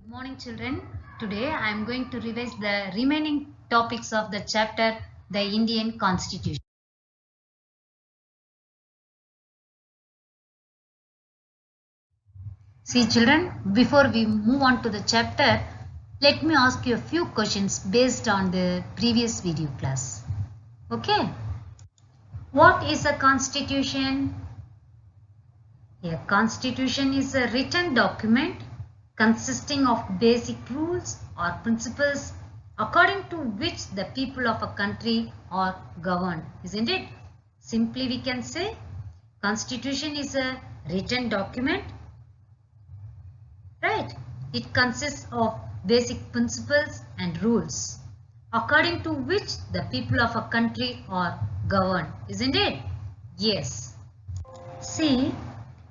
Good morning, children. Today I am going to revise the remaining topics of the chapter, the Indian Constitution. See, children, before we move on to the chapter, let me ask you a few questions based on the previous video class. Okay? What is a constitution? A constitution is a written document consisting of basic rules or principles according to which the people of a country are governed, isn't it? Simply we can say constitution is a written document, right? It consists of basic principles and rules according to which the people of a country are governed, isn't it? Yes. See,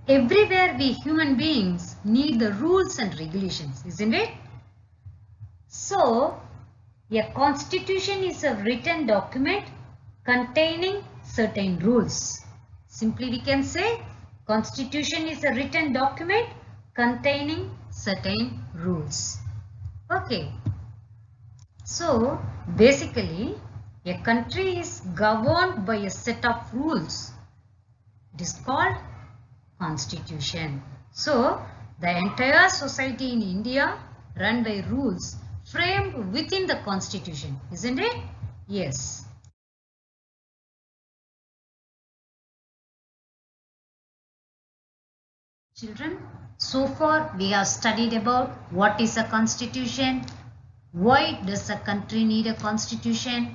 everywhere we human beings need the rules and regulations, isn't it? So, a constitution is a written document containing certain rules. Simply we can say constitution is a written document containing certain rules. Okay. So, basically a country is governed by a set of rules. It is called constitution. So, the entire society in India run by rules framed within the constitution, isn't it? Yes. Children, so far we have studied about what is a constitution, why does a country need a constitution,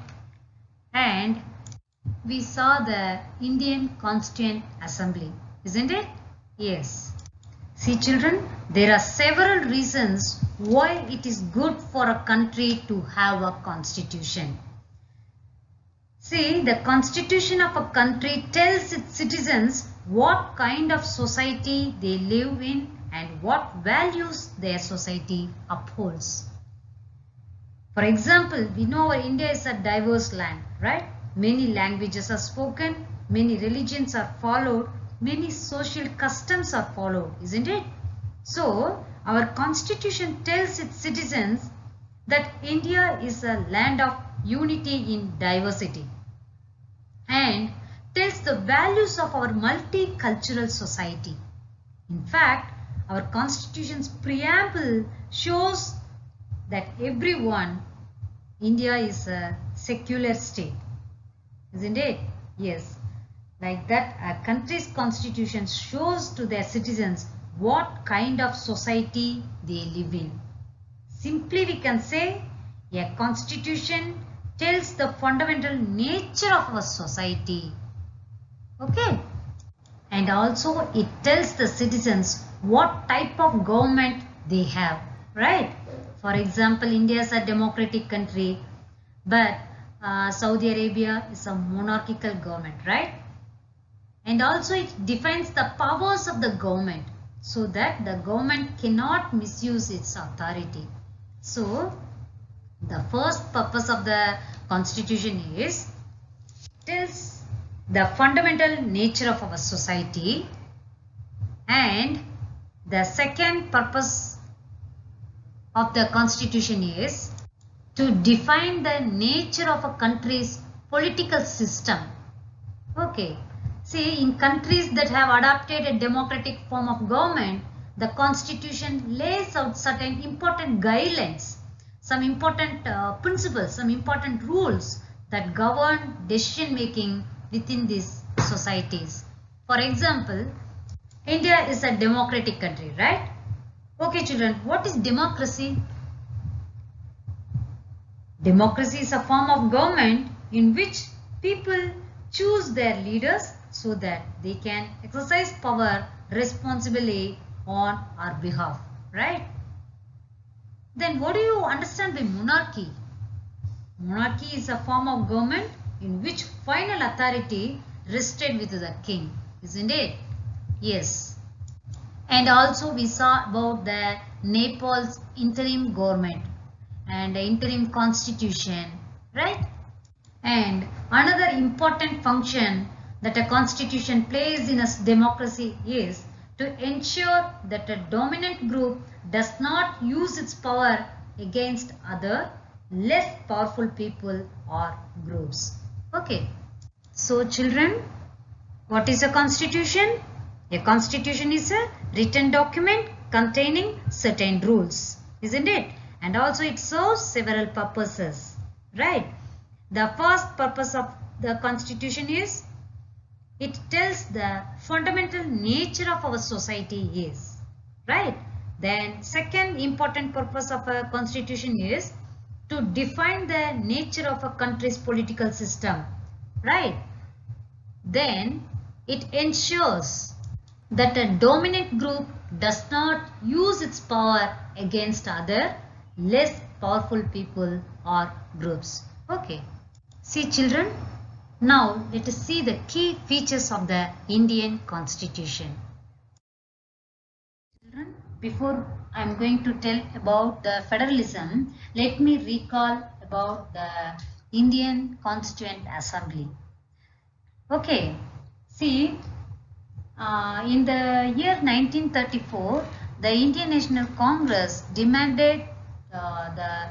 and we saw the Indian Constituent Assembly, isn't it? Yes. See, children, there are several reasons why it is good for a country to have a constitution. See, the constitution of a country tells its citizens what kind of society they live in and what values their society upholds. For example, we know our India is a diverse land, right? Many languages are spoken, many religions are followed, many social customs are followed, isn't it? So, our constitution tells its citizens that India is a land of unity in diversity and tells the values of our multicultural society. In fact, our constitution's preamble shows that India is a secular state, isn't it? Yes. Like that, a country's constitution shows to their citizens what kind of society they live in. Simply we can say a constitution tells the fundamental nature of our society. Okay. And also it tells the citizens what type of government they have, right? For example, India is a democratic country, but Saudi Arabia is a monarchical government, right? And also it defines the powers of the government so that the government cannot misuse its authority. So, the first purpose of the constitution is tells the fundamental nature of our society, and the second purpose of the constitution is to define the nature of a country's political system. Okay. See, in countries that have adopted a democratic form of government, the constitution lays out certain important guidelines, some important principles, some important rules that govern decision making within these societies. For example, India is a democratic country, right? Okay, children, what is democracy? Democracy is a form of government in which people choose their leaders so that they can exercise power responsibly on our behalf, right? Then what do you understand by monarchy? Monarchy is a form of government in which final authority rested with the king, isn't it? Yes. And also we saw about the Nepal's interim government and the interim constitution, right? And another important function that a constitution plays in a democracy is to ensure that a dominant group does not use its power against other less powerful people or groups. Okay. So children, what is a constitution? A constitution is a written document containing certain rules, isn't it? And also it serves several purposes, right? The first purpose of the constitution is it tells the fundamental nature of our society is, right? Then second important purpose of a constitution is to define the nature of a country's political system, right? Then it ensures that a dominant group does not use its power against other less powerful people or groups. Okay. See children, now let us see the key features of the Indian Constitution. Children, before I am going to tell about the federalism, let me recall about the Indian Constituent Assembly. Okay, see, in the year 1934, the Indian National Congress demanded the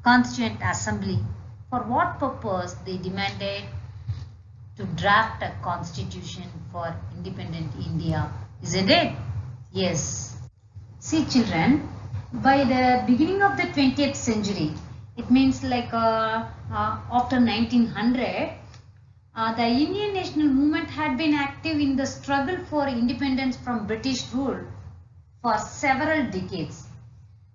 Constituent Assembly. For what purpose they demanded? To draft a constitution for independent India, isn't it? Yes. See children, by the beginning of the 20th century, it means like after 1900, the Indian national movement had been active in the struggle for independence from British rule for several decades.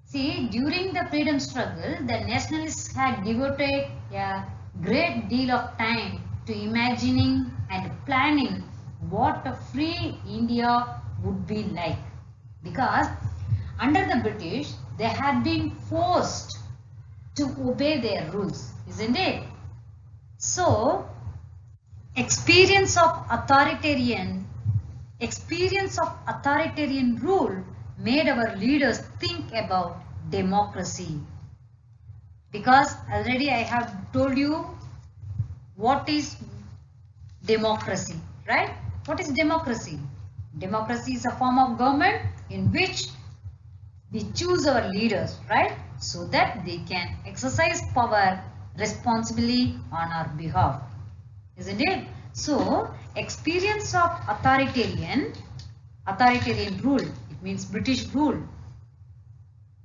See, during the freedom struggle, the nationalists had devoted a great deal of time to imagining and planning what a free India would be like. Because under the British, they had been forced to obey their rules, isn't it? So, experience of authoritarian rule made our leaders think about democracy. Because already I have told you what is democracy, right? What is democracy? Democracy is a form of government in which we choose our leaders, right? So that they can exercise power responsibly on our behalf, isn't it? So, experience of authoritarian rule, it means British rule,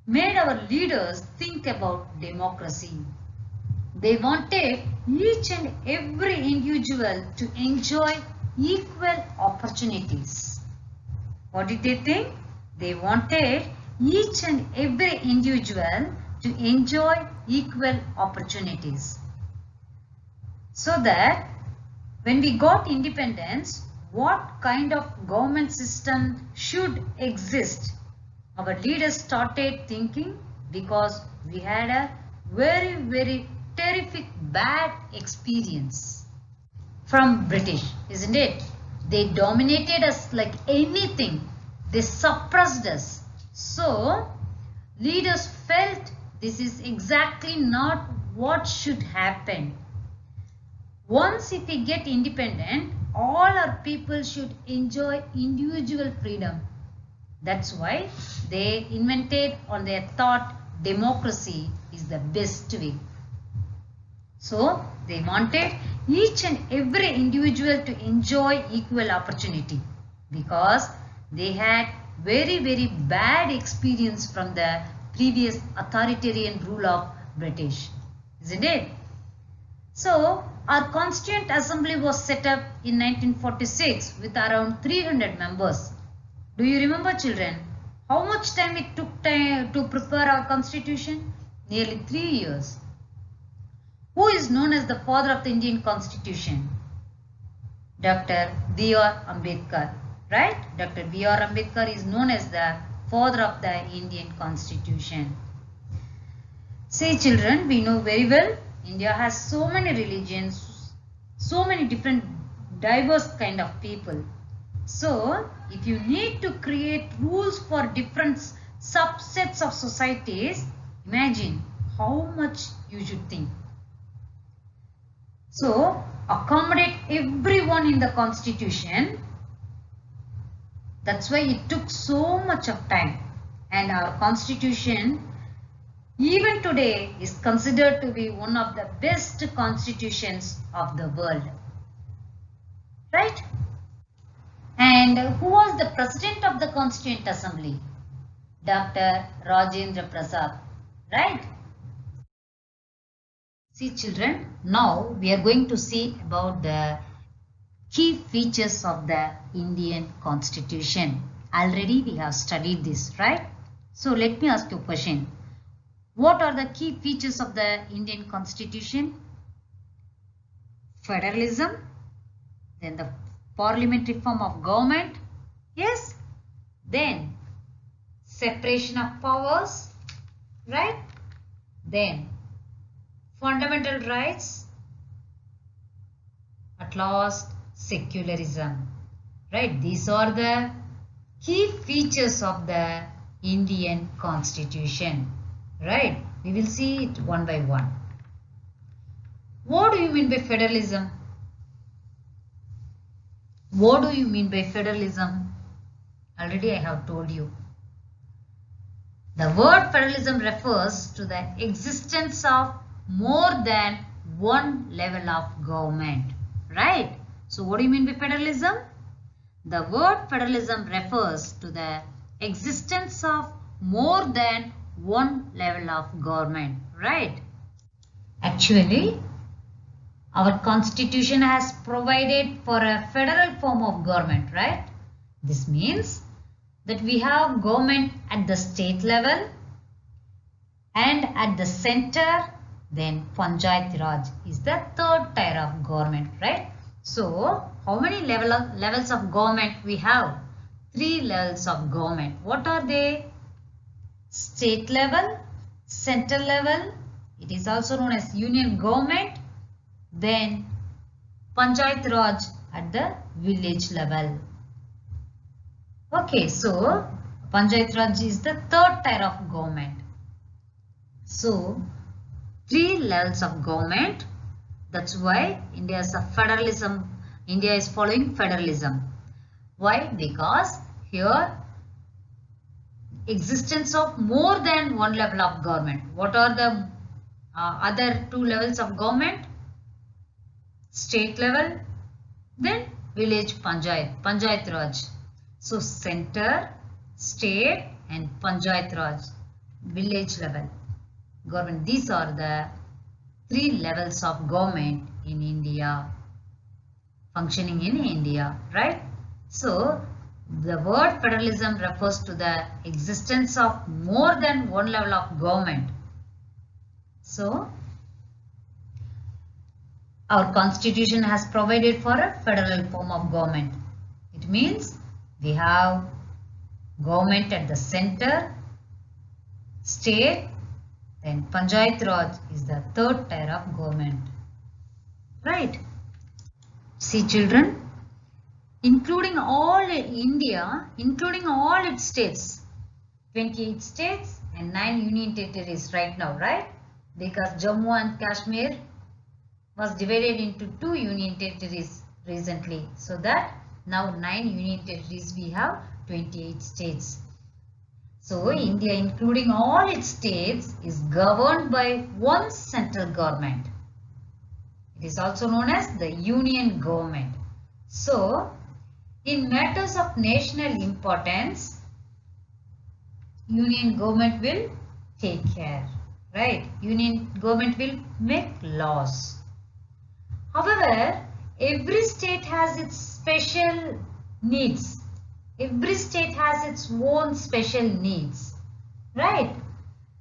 made our leaders think about democracy. They wanted each and every individual to enjoy equal opportunities. What did they think? They wanted each and every individual to enjoy equal opportunities. So that when we got independence, what kind of government system should exist? Our leaders started thinking because we had a very, very terrific bad experience from British, isn't it? They dominated us like anything. They suppressed us. So, leaders felt this is exactly not what should happen. Once if we get independent, all our people should enjoy individual freedom. That's why they invented or they thought democracy is the best way. So they wanted each and every individual to enjoy equal opportunity because they had very, very bad experience from the previous authoritarian rule of British, isn't it? So our Constituent Assembly was set up in 1946 with around 300 members. Do you remember children? How much time it took to prepare our constitution? Nearly 3 years. Who is known as the father of the Indian Constitution? Dr. B.R. Ambedkar, right? Dr. B.R. Ambedkar is known as the father of the Indian Constitution. See children, we know very well India has so many religions, so many different diverse kind of people. So, if you need to create rules for different subsets of societies, imagine how much you should think. So, accommodate everyone in the constitution. That's why it took so much of time. And our constitution, even today, is considered to be one of the best constitutions of the world. Right? And who was the president of the Constituent Assembly? Dr. Rajendra Prasad. Right? See children, now we are going to see about the key features of the Indian Constitution. Already we have studied this, right? So let me ask you a question. What are the key features of the Indian Constitution? Federalism, then the parliamentary form of government, yes, then separation of powers, right? Then fundamental rights, at last secularism, right? These are the key features of the Indian Constitution, right? We will see it one by one. What do you mean by federalism? What do you mean by federalism? Already I have told you. The word federalism refers to the existence of more than one level of government, right? So what do you mean by federalism? The word federalism refers to the existence of more than one level of government, right? Actually, our constitution has provided for a federal form of government, right? This means that we have government at the state level and at the center, then Panchayat Raj is the third tier of government, right? So, how many levels of government we have? 3 levels of government. What are they? State level, central level, it is also known as union government, then Panchayat Raj at the village level. Okay, so Panchayat Raj is the third tier of government. So 3 levels of government. That's why India is a federalism. India is following federalism. Why? Because here existence of more than one level of government. What are the other 2 levels of government? State level, then village Panchayat Raj. So center, state and Panchayat Raj, village level government. These are the 3 levels of government in India, functioning in India, right? So the word federalism refers to the existence of more than one level of government. So our constitution has provided for a federal form of government. It means we have government at the center, state, then Panchayat Raj is the third tier of government. Right? See children, including all India, including all its states, 28 states and 9 union territories right now, right? Because Jammu and Kashmir was divided into 2 union territories recently. So that now 9 union territories, we have 28 states. So India, including all its states, is governed by one central government. It is also known as the union government. So in matters of national importance, union government will take care, right? Union government will make laws. However, every state has its special needs. Every state has its own special needs, right?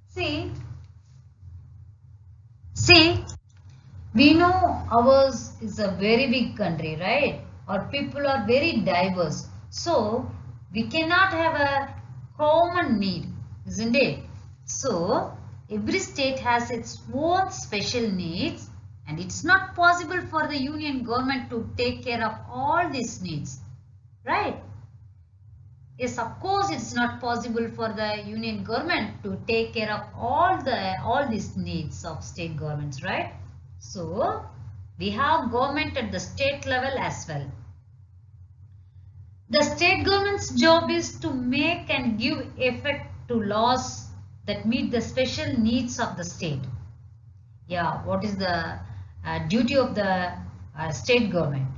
See, we know ours is a very big country, right? Our people are very diverse. So, we cannot have a common need, isn't it? So, every state has its own special needs. And it's not possible for the union government to take care of all these needs, right? Yes, of course, it's not possible for the union government to take care of all these needs of state governments, right? So, we have government at the state level as well. The state government's job is to make and give effect to laws that meet the special needs of the state. Yeah, what is the duty of the state government?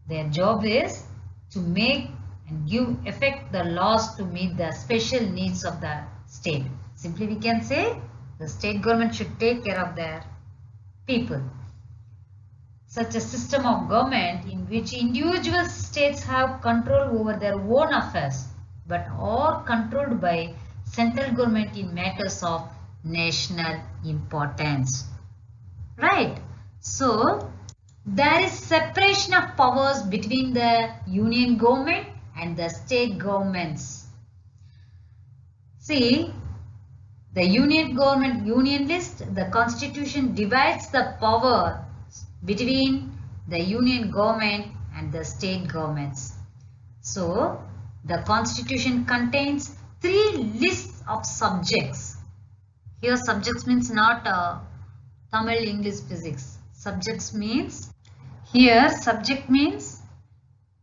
Their job is to make and give effect the laws to meet the special needs of the state. Simply we can say the state government should take care of their people. Such a system of government in which individual states have control over their own affairs but are controlled by central government in matters of national importance. Right? So, there is separation of powers between the union government and the state governments. See, the union government union list, the constitution divides the power between the union government and the state governments. So, the constitution contains 3 lists of subjects. Here subjects means not Tamil, English, physics. Subjects means, here subject means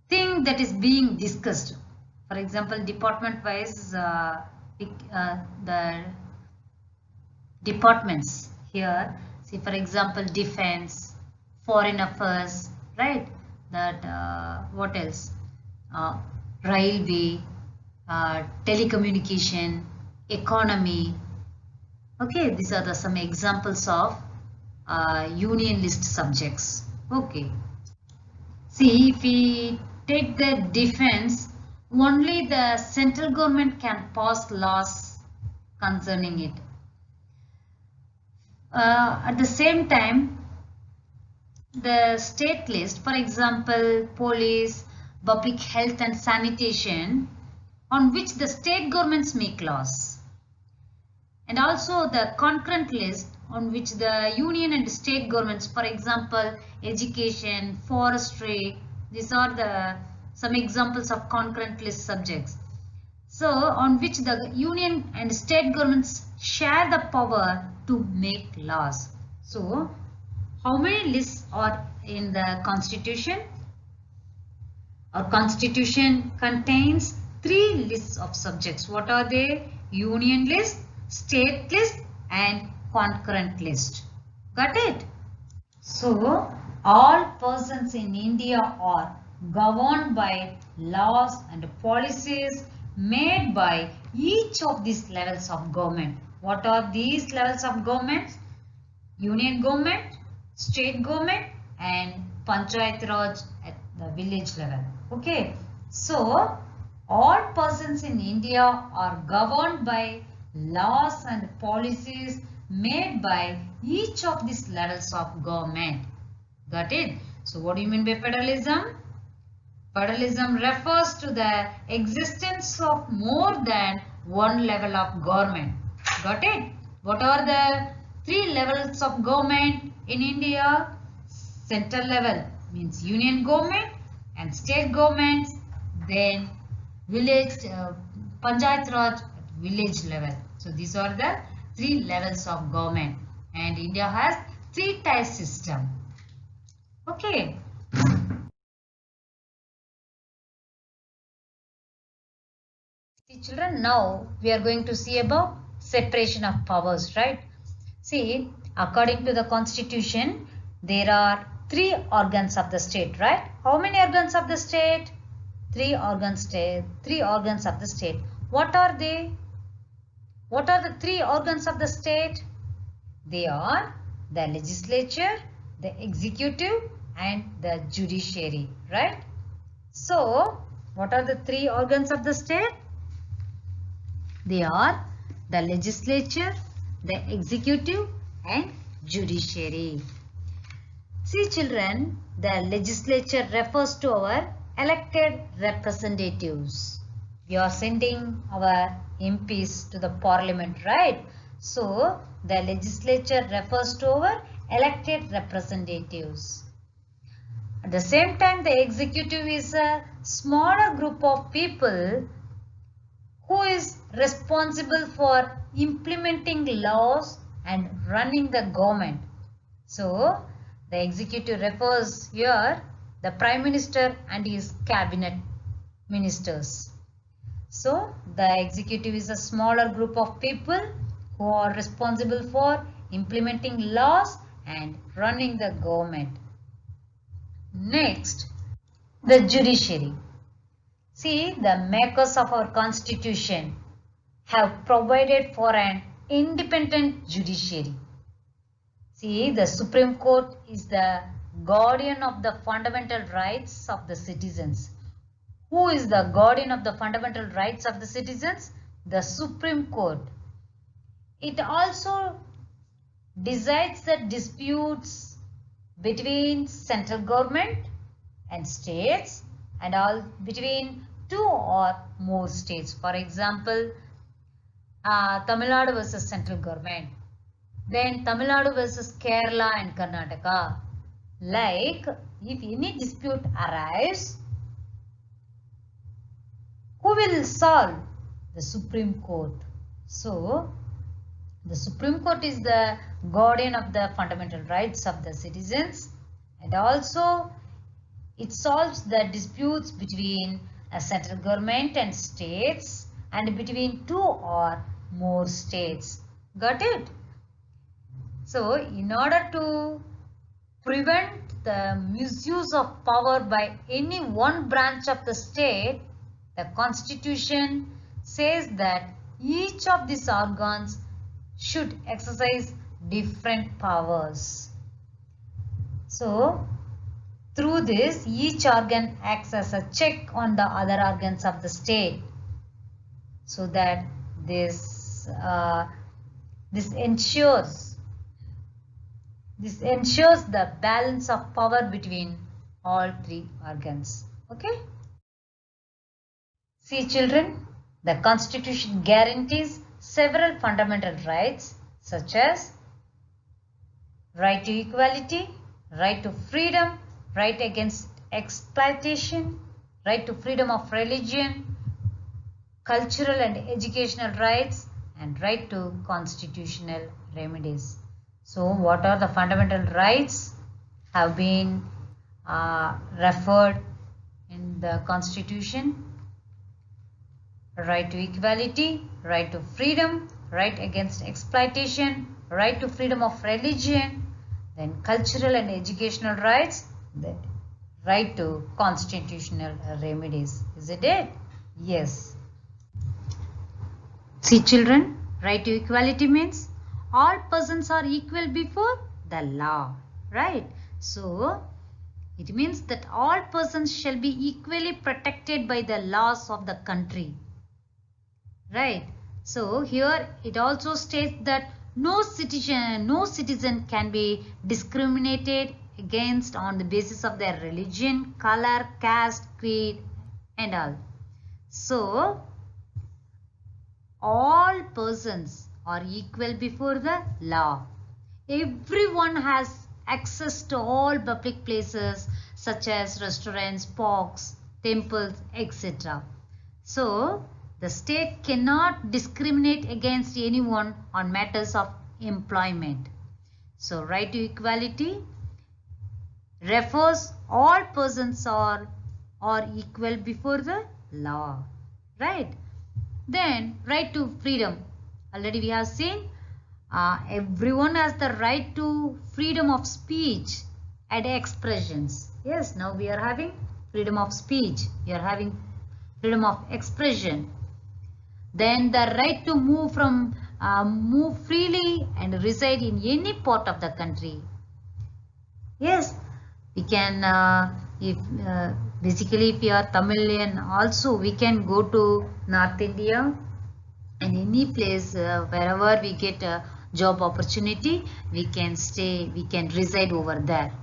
thing that is being discussed. For example, department wise the departments here, see for example defense, foreign affairs, right? That what else? Railway, telecommunication, economy. Okay, these are some examples of union list subjects. Okay. See, if we take the defense, only the central government can pass laws concerning it. At the same time, the state list, for example, police, public health and sanitation, on which the state governments make laws. And also the concurrent list on which the union and state governments, for example, education, forestry, these are some examples of concurrent list subjects. So, on which the union and state governments share the power to make laws. So, how many lists are in the constitution? Our constitution contains 3 lists of subjects. What are they? Union list, state list and concurrent list. Got it? So, all persons in India are governed by laws and policies made by each of these levels of government. What are these levels of government? Union government, state government and Panchayat Raj at the village level. Okay. So, all persons in India are governed by laws and policies made by each of these levels of government. Got it? So, what do you mean by federalism? Federalism refers to the existence of more than one level of government. Got it? What are the 3 levels of government in India? Central level means union government and state governments, then village, Panchayat Raj at village level. So these are the 3 levels of government and India has 3-tier system. Okay. See children, now we are going to see about separation of powers, right? See, according to the constitution, there are 3 organs of the state, right? How many organs of the state? 3 organs of the state. What are they? What are the 3 organs of the state? They are the legislature, the executive and the judiciary, right? So, what are the 3 organs of the state? They are the legislature, the executive and judiciary. See children, the legislature refers to our elected representatives. We are sending our MPs to the parliament, right? So, the legislature refers to our elected representatives. At the same time, the executive is a smaller group of people who is responsible for implementing laws and running the government. So, the executive refers here the Prime Minister and his cabinet. ministers. So the executive is a smaller group of people who are responsible for implementing laws and running the government. Next, the judiciary. See, the makers of our constitution have provided for an independent judiciary. See, the Supreme Court is the guardian of the fundamental rights of the citizens. Who is the guardian of the fundamental rights of the citizens? The Supreme Court. It also decides the disputes between central government and states and all between two or more states. For example, Tamil Nadu versus central government. Then Tamil Nadu versus Kerala and Karnataka. Like, if any dispute arrives, who will solve? The Supreme Court. So, the Supreme Court is the guardian of the fundamental rights of the citizens, and also it solves the disputes between a central government and states and between two or more states. Got it? So, in order to prevent the misuse of power by any one branch of the state, the Constitution says that each of these organs should exercise different powers. So, through this, each organ acts as a check on the other organs of the state, so that this ensures the balance of power between all three organs. Okay? See, children, the Constitution guarantees several fundamental rights such as right to equality, right to freedom, right against exploitation, right to freedom of religion, cultural and educational rights, and right to constitutional remedies. So, what are the fundamental rights have been referred in the Constitution? Right to equality, right to freedom, right against exploitation, right to freedom of religion, then cultural and educational rights, then right to constitutional remedies. Is it? Yes. See, children, right to equality means all persons are equal before the law, right? So, it means that all persons shall be equally protected by the laws of the country. Right. So here it also states that no citizen can be discriminated against on the basis of their religion, color, caste, creed, and all. So all persons are equal before the law. Everyone has access to all public places such as restaurants, parks, temples, etc. So the state cannot discriminate against anyone on matters of employment. So, right to equality refers all persons are equal before the law, right? Then, right to freedom. Already we have seen everyone has the right to freedom of speech and expressions. Yes, now we are having freedom of speech. We are having freedom of expression. Then the right to move freely and reside in any part of the country. Yes, we can basically if you are Tamilian also we can go to North India and any place wherever we get a job opportunity we can stay, we can reside over there.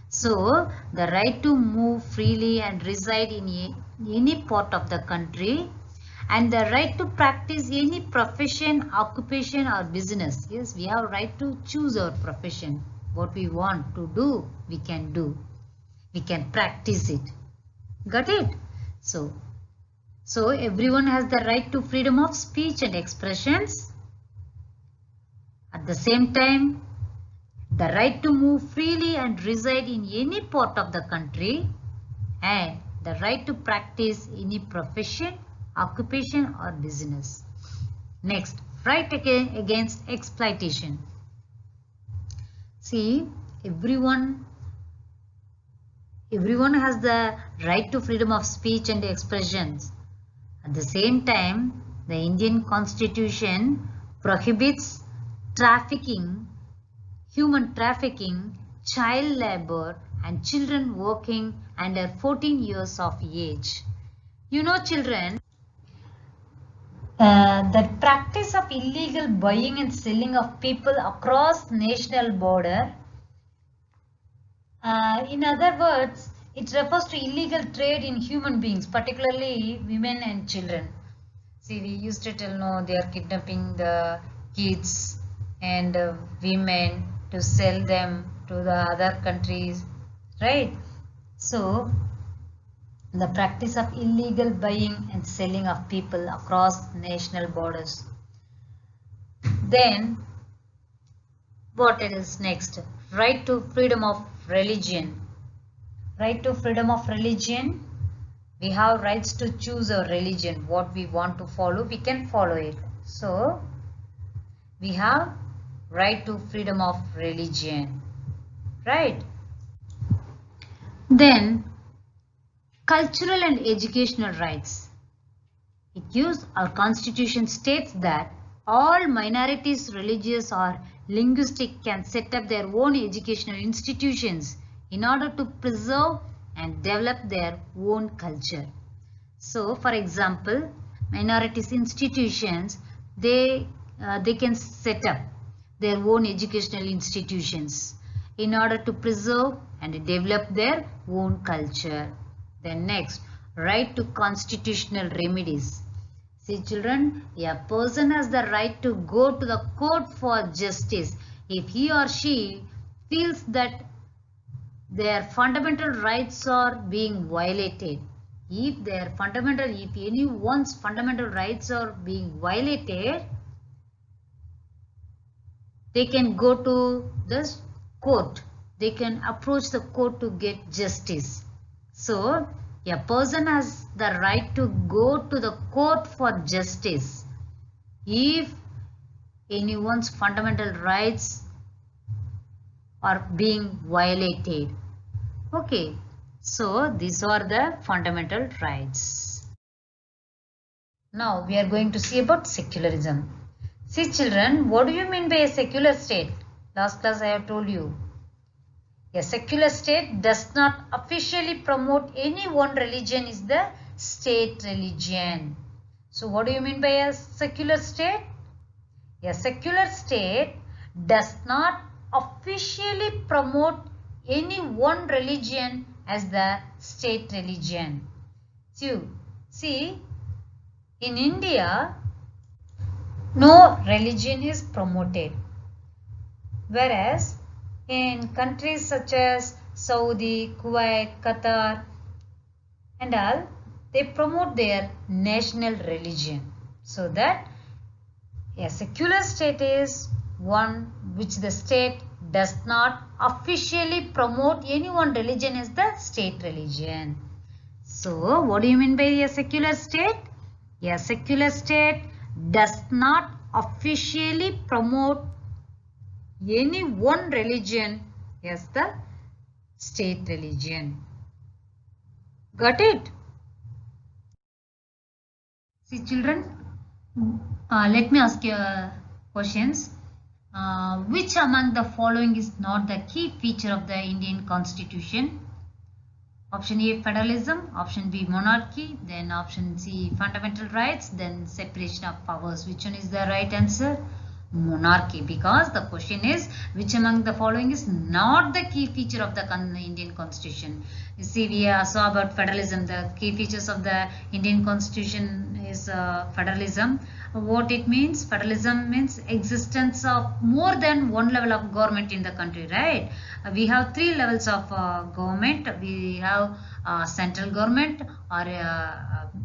So the right to move freely and reside in any part of the country, and the right to practice any profession, occupation or business. Yes, we have right to choose our profession. What we want to do, we can do. We can practice it. Got it? So everyone has the right to freedom of speech and expressions. At the same time, the right to move freely and reside in any part of the country, and the right to practice any profession, occupation or business. Next, right against exploitation. See, everyone has the right to freedom of speech and expressions. At the same time, the Indian Constitution prohibits trafficking, human trafficking, child labor and children working under 14 years of age. You know, children, the practice of illegal buying and selling of people across national border. In other words, it refers to illegal trade in human beings, particularly women and children. See, we used to tell, no, they are kidnapping the kids and women to sell them to the other countries, right? So, the practice of illegal buying and selling of people across national borders. Then, what it is next? Right to freedom of religion. Right to freedom of religion. We have rights to choose a religion. What we want to follow, we can follow it. So, we have right to freedom of religion. Right? Then, cultural and educational rights. Our constitution states that all minorities, religious or linguistic, can set up their own educational institutions in order to preserve and develop their own culture. So, for example, minorities institutions, they can set up their own educational institutions in order to preserve and develop their own culture. Then next, right to constitutional remedies. See, children, a person has the right to go to the court for justice if he or she feels that their fundamental rights are being violated. If anyone's fundamental rights are being violated, they can go to the court. They can approach the court to get justice. So, a person has the right to go to the court for justice if anyone's fundamental rights are being violated. Okay, so these are the fundamental rights. Now we are going to see about secularism. See, children, what do you mean by a secular state? Last class I have told you. A secular state does not officially promote any one religion is the state religion. So what do you mean by a secular state? A secular state does not officially promote any one religion as the state religion. So, see, in India, no religion is promoted, whereas in countries such as Saudi, Kuwait, Qatar and all, they promote their national religion. So that a secular state is one which the state does not officially promote any one religion as the state religion. So, what do you mean by a secular state? A secular state does not officially promote any one religion as the state religion. Got it? See, children, let me ask you questions. Which among the following is not the key feature of the Indian Constitution? Option A, federalism. Option B, monarchy. Then option C, fundamental rights. Then separation of powers. Which one is the right answer? Monarchy, because the question is which among the following is not the key feature of the Indian Constitution. You see, we saw about federalism. The key features of the Indian Constitution is federalism. What it means? Federalism means existence of more than one level of government in the country, right? We have three levels of government. We have central government, or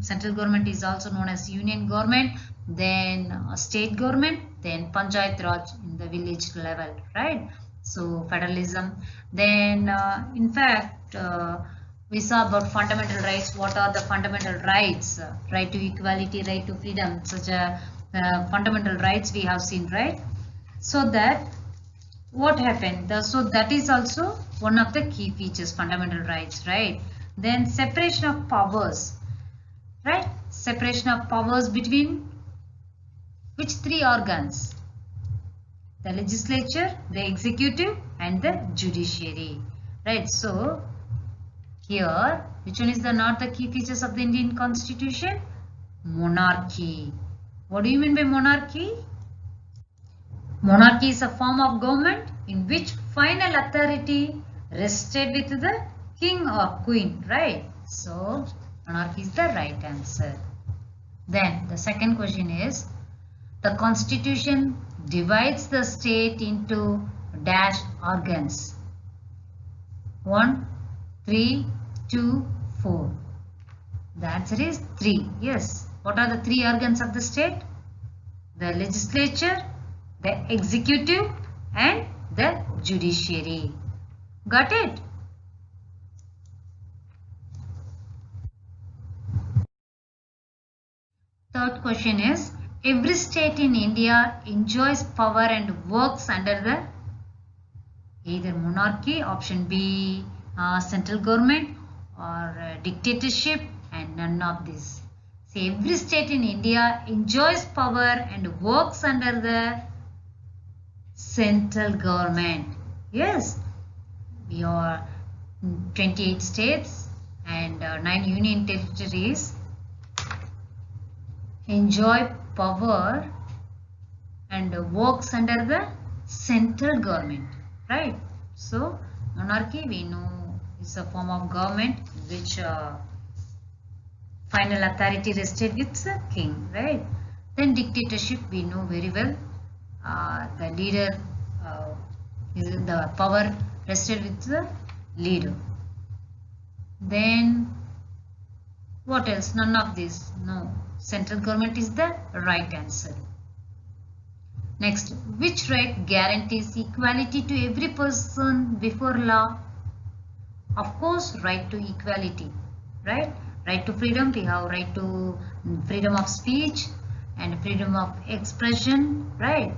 central government is also known as union government, then state government, then Panchayat Raj in the village level, right? So federalism. Then in fact We saw about fundamental rights. What are the fundamental rights? Right to equality, right to freedom, such a fundamental rights we have seen, right? So that what happened? So that is also one of the key features, fundamental rights, right? Then separation of powers, right? Separation of powers between which three organs? The legislature, the executive, and the judiciary, right? So here, which one is the not the key features of the Indian Constitution? Monarchy. What do you mean by monarchy? Monarchy is a form of government in which final authority rested with the king or queen, right? So, monarchy is the right answer. Then, the second question is, the constitution divides the state into dash organs. 1, 3, 2, 4. The answer is 3. Yes. What are the three organs of the state? The legislature, the executive, and the judiciary. Got it? Third question is, every state in India enjoys power and works under the either monarchy, option B, central government, or dictatorship, and none of this. See, every state in India enjoys power and works under the central government. Yes, we are 28 states and 9 union territories enjoy power and works under the central government, right? So monarchy we know is a form of government which final authority rested with the king, right? Then dictatorship we know very well, the leader, the power rested with the leader. Then what else? None of this. No, central government is the right answer. Next, which right guarantees equality to every person before law? Of course, right to equality, right? Right to freedom, we have right to freedom of speech and freedom of expression, right?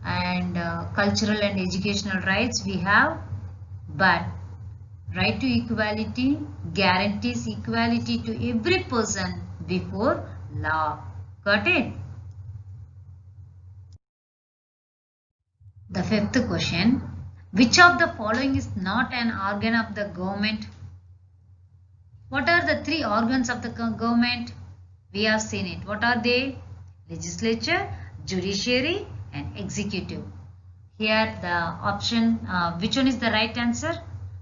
And cultural and educational rights we have, but right to equality guarantees equality to every person before law. Got it? The fifth question, which of the following is not an organ of the government? What are the three organs of the government? We have seen it. What are they? Legislature, judiciary, and executive. Here the option, which one is the right answer?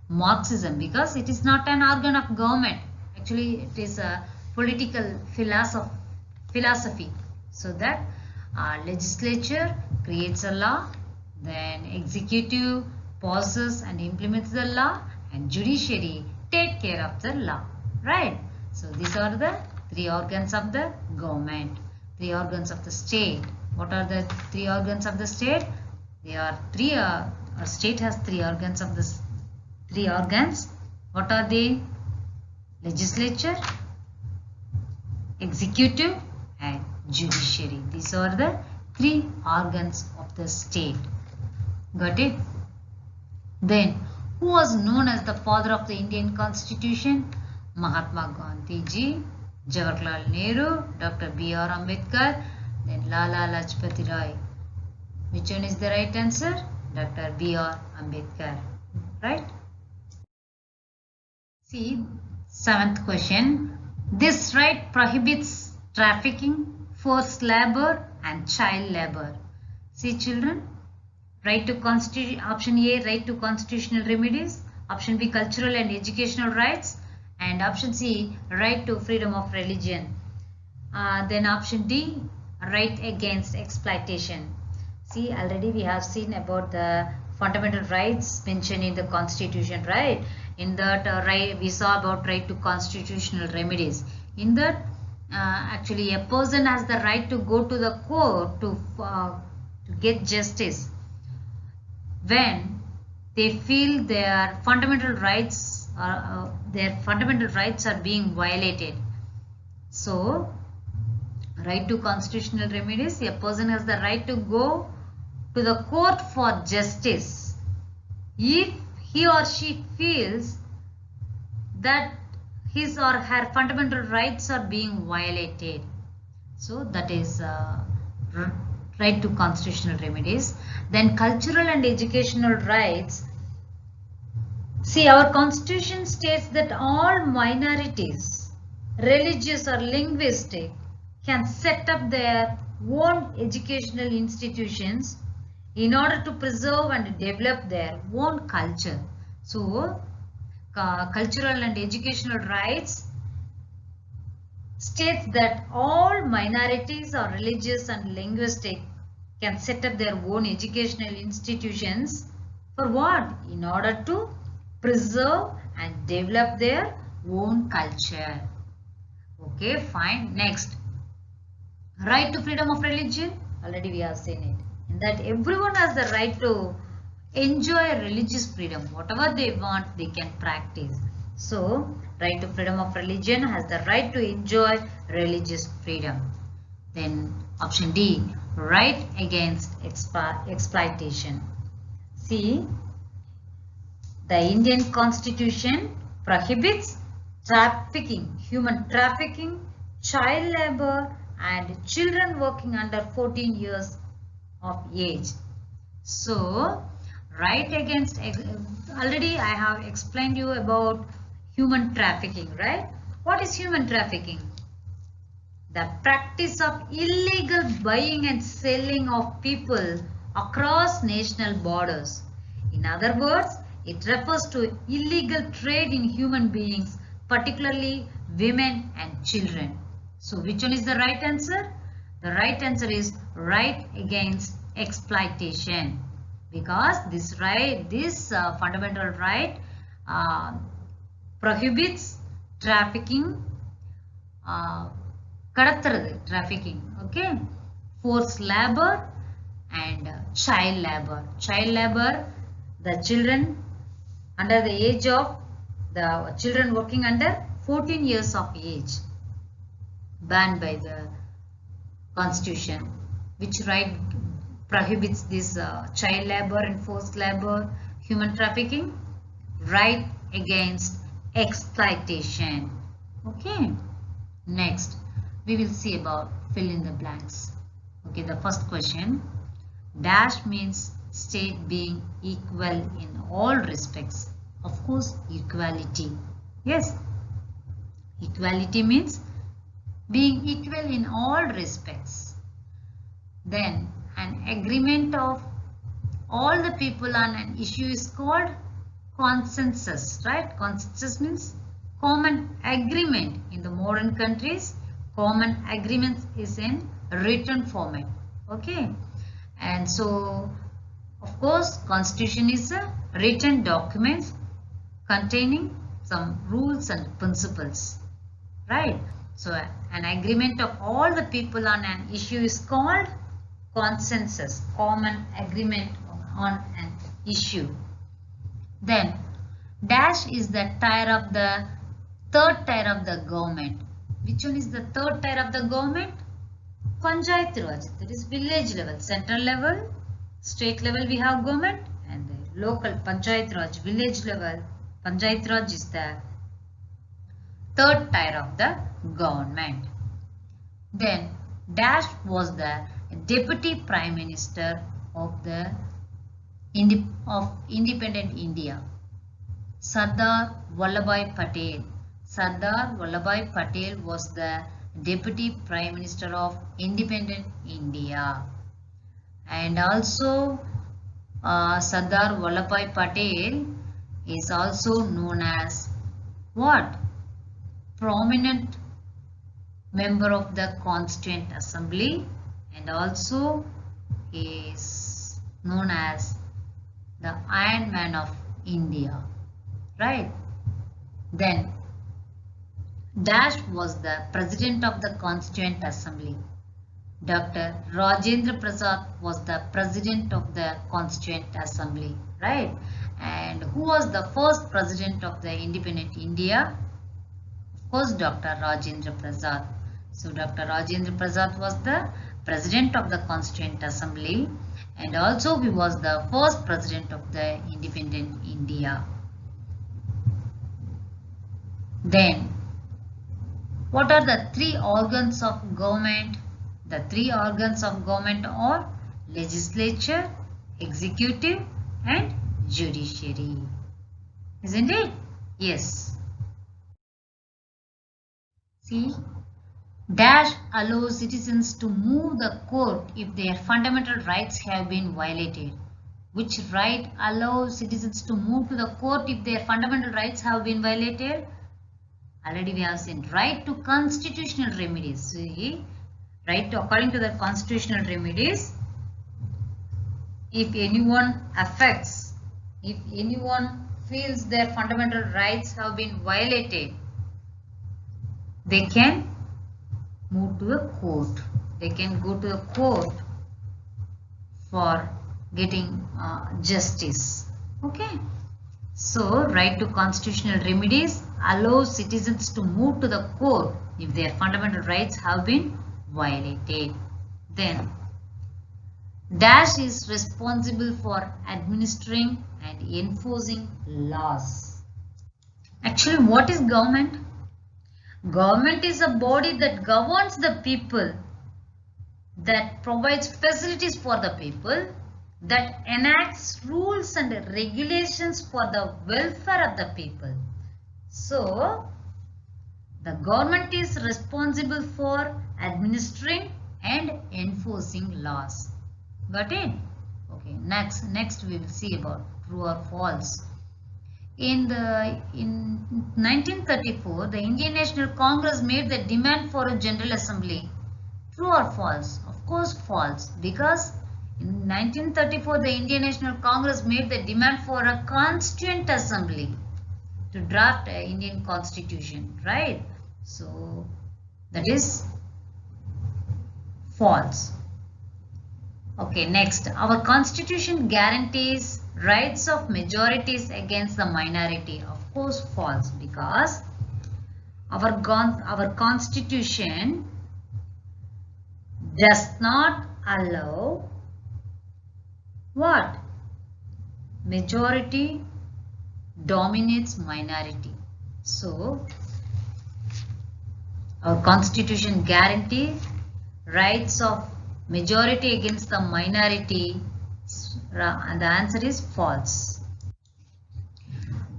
Marxism, because it is not an organ of government. Actually, it is a political philosophy. So that legislature creates a law, then executive passes and implements the law, and judiciary take care of the law, right? So these are the three organs of the government, three organs of the state. What are the three organs of the state? They are three, a state has three organs of this, three organs. What are they? Legislature, executive, and judiciary. These are the three organs of the state. Got it? Then, who was known as the father of the Indian Constitution? Mahatma Gandhi ji, Jawaharlal Nehru, Dr. B.R. Ambedkar, then Lala Lajpati Rai. Which one is the right answer? Dr. B.R. Ambedkar. Right? See, seventh question. This right prohibits trafficking, forced labor, and child labor. See, children, right to constitution, option A, right to constitutional remedies, option B, cultural and educational rights, and option C, right to freedom of religion. Then option D, right against exploitation. See, already we have seen about the fundamental rights mentioned in the constitution, right? In that right, we saw about right to constitutional remedies. In that, actually a person has the right to go to the court to get justice when they feel their fundamental rights their fundamental rights are being violated. So, right to constitutional remedies, a person has the right to go to the court for justice if he or she feels that his or her fundamental rights are being violated. So that is right to constitutional remedies. Then cultural and educational rights. See, our constitution states that all minorities, religious or linguistic, can set up their own educational institutions in order to preserve and develop their own culture. So, cultural and educational rights states that all minorities or religious and linguistic can set up their own educational institutions for what? In order to preserve and develop their own culture. Okay, fine. Next, right to freedom of religion. Already we have seen it. In that everyone has the right to enjoy religious freedom. Whatever they want, they can practice. So, right to freedom of religion has the right to enjoy religious freedom. Then option D, right against exploitation. See, the Indian Constitution prohibits trafficking, human trafficking, child labor and children working under 14 years of age. So, right against, already I have explained you about human trafficking, right? What is human trafficking? The practice of illegal buying and selling of people across national borders. In other words, it refers to illegal trade in human beings, particularly women and children. So, which one is the right answer? The right answer is right against exploitation, because this fundamental right prohibits trafficking, trafficking, okay, forced labor and child labor. Child labor, the children under the age of, the children working under 14 years of age, banned by the constitution. Which right prohibits this child labor and forced labor, human trafficking? Right against exploitation. Okay. Next, we will see about fill in the blanks. Okay, the first question. Dash means state being equal in all respects. Of course, equality. Yes, equality means being equal in all respects. Then an agreement of all the people on an issue is called consensus, right? Consensus means common agreement. In the modern countries, common agreement is in written format. Okay, and so of course constitution is a written document containing some rules and principles, right? So an agreement of all the people on an issue is called consensus, common agreement on an issue. Then dash is the third tier of the government. Which one is the third tier of the government? Panchayat Raj, that is village level. Central level, state level we have government, and the local Panchayat Raj, village level Panchayat Raj is the third tier of the government. Then dash was the deputy prime minister of the independent India, Sardar Vallabhbhai Patel. Sardar Vallabhbhai Patel was the deputy prime minister of independent India, and also Sardar Vallabhbhai Patel is also known as what? Prominent member of the Constituent Assembly, and also is known as the Iron Man of India, right? Then dash was the president of the Constituent Assembly. Dr. Rajendra Prasad was the president of the Constituent Assembly, right? And who was the first president of the independent India? Of course, Dr. Rajendra Prasad. So Dr. Rajendra Prasad was the president of the Constituent Assembly, and also he was the first president of the independent India. Then, what are the three organs of government? The three organs of government are legislature, executive, and judiciary. Isn't it? Yes. See, dash allows citizens to move the court if their fundamental rights have been violated. Which right allows citizens to move to the court if their fundamental rights have been violated? Already we have seen right to constitutional remedies. See, right to, according to the constitutional remedies, if anyone feels their fundamental rights have been violated, they can move to the court. They can go to the court for getting justice. Okay. So, right to constitutional remedies allows citizens to move to the court if their fundamental rights have been violated. Then, dash is responsible for administering and enforcing laws. Actually, what is government? Government is a body that governs the people, that provides facilities for the people, that enacts rules and regulations for the welfare of the people. So, the government is responsible for administering and enforcing laws. Got it? Okay, next we will see about true or false. In 1934, the Indian National Congress made the demand for a General Assembly. True or false? Of course false, because in 1934, the Indian National Congress made the demand for a Constituent Assembly to draft an Indian Constitution, right? So, that is false. Okay, next. Our Constitution guarantees rights of majorities against the minority. Of course, false, because our Constitution does not allow what? Majority dominates minority. So, our Constitution guarantees rights of majority against the minority, and the answer is false.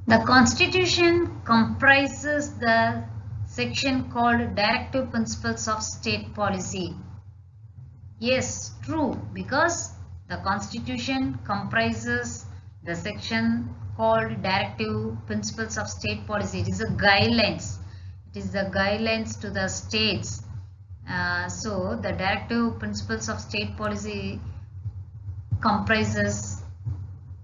The Constitution comprises the section called Directive Principles of State Policy. Yes, true, because the Constitution comprises the section called Directive Principles of State Policy. It is a guidelines. It is the guidelines to the states. So, the Directive Principles of State Policy comprises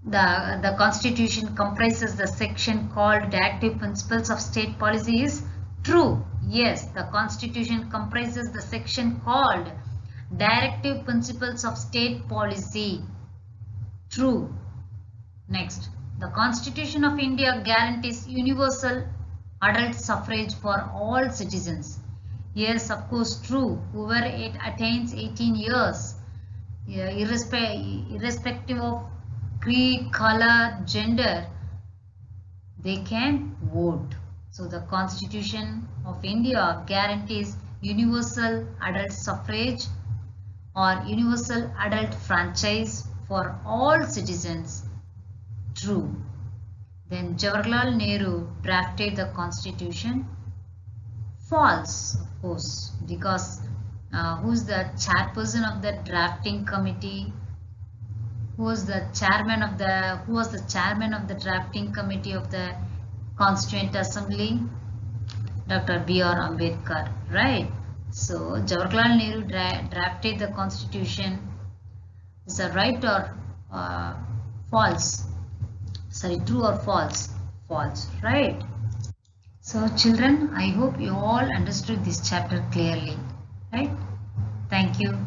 the Constitution comprises the section called Directive Principles of State Policy is true. Yes, the Constitution comprises the section called Directive Principles of State Policy. True. Next, the Constitution of India guarantees universal adult suffrage for all citizens. Yes, of course, true. Whoever attains 18 years, irrespective of creed, color, gender, they can vote. So, the Constitution of India guarantees universal adult suffrage or universal adult franchise for all citizens. True. Then Jawaharlal Nehru drafted the Constitution. False, of course, because who is the chairperson of the drafting committee? Who was the chairman of the drafting committee of the Constituent Assembly? Dr. B.R. Ambedkar, right? So Jawaharlal Nehru drafted the Constitution. Is that right or false? Sorry, true or false? False, right? So children, I hope you all understood this chapter clearly, right? Thank you.